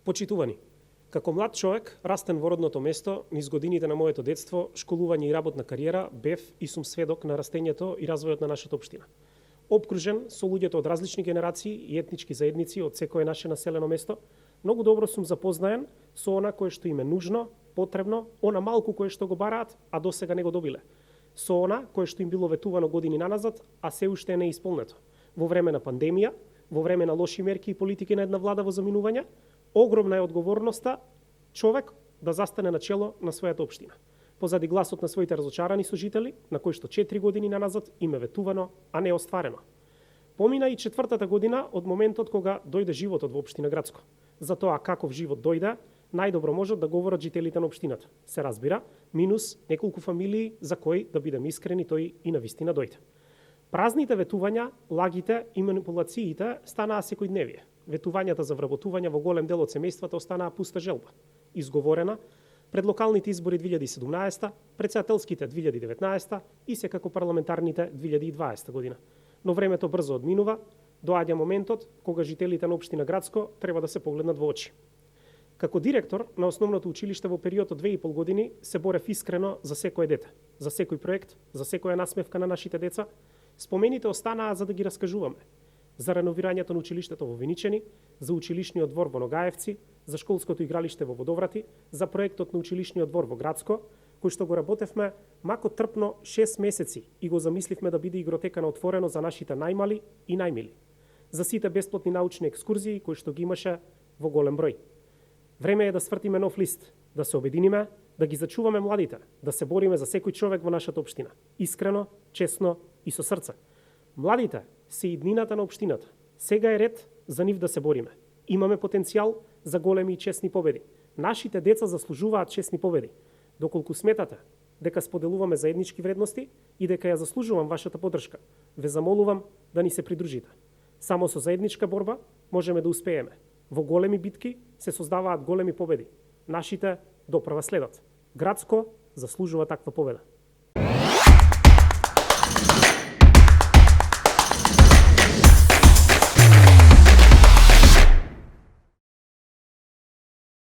Почитувани, како млад човек, растен во родното место, низ годините на моето детство, школување и работна кариера, бев и сум сведок на растењето и развојот на нашата општина. Обкружен со луѓето од различни генерации и етнички заедници од секое наше населено место, многу добро сум запознаен со она кое што им е нужно, потребно, она малку кое што го бараат, а досега не го добиле. Со она кое што им било ветувано години наназад, а се уште не е исполнето. Во време на пандемија, во време на лоши мерки и политики на една влада во заминување, огромна е одговорноста човек да застане на чело на својата општина. Позади гласот на своите разочарани сожители, на кои што 4 години наназад им е ветувано, а не остварено. Помина и 4-та година од моментот кога дојде животот во општина Грацко. За тоа каков живот дојде, најдобро можат да говорат жителите на општината. Се разбира, минус неколку фамилии за кои, да бидем искрени, тој и навистина дојде. Празните ветувања, лагите и манипулациите станаа секојдневие. Ветувањата за вработување во голем дел од семејствата останаа пуста желба, изговорена пред локалните избори 2017, председателските 2019 и секако парламентарните 2020 година. Но времето брзо одминува, доаѓа моментот кога жителите на општина Грацко треба да се погледнат во очи. Како директор на основното училиште во период од 2,5 години се борев искрено за секое дете, за секој проект, за секоја насмевка на нашите деца. Спомените останаа за да ги раскажуваме. За реновирањето на училиштето во Виничени, за училишниот двор во Ногаевци, за школското игралиште во Водоврати, за проектот на училишниот двор во Грацко, кој што го работевме мако трпно 6 месеци и го замисливме да биде игротека на отворено за нашите најмали и најмили. За сите бесплатни научни екскурзии кои што ги имаше во голем број. Време е да свртиме нов лист, да се обединиме, да ги зачуваме младите, да се бориме за секој човек во нашата општина. Искрено, честно и со срце. Младите се иднината на општината. Сега е ред за нив да се бориме. Имаме потенцијал за големи и честни победи. Нашите деца заслужуваат честни победи. Доколку сметате дека споделуваме заеднички вредности и дека ја заслужувам вашата поддршка, ве замолувам да ни се придружите. Само со заедничка борба можеме да успееме. Во големи битки се создаваат големи победи. Нашите допрва следат. Грацко заслужува таква победа.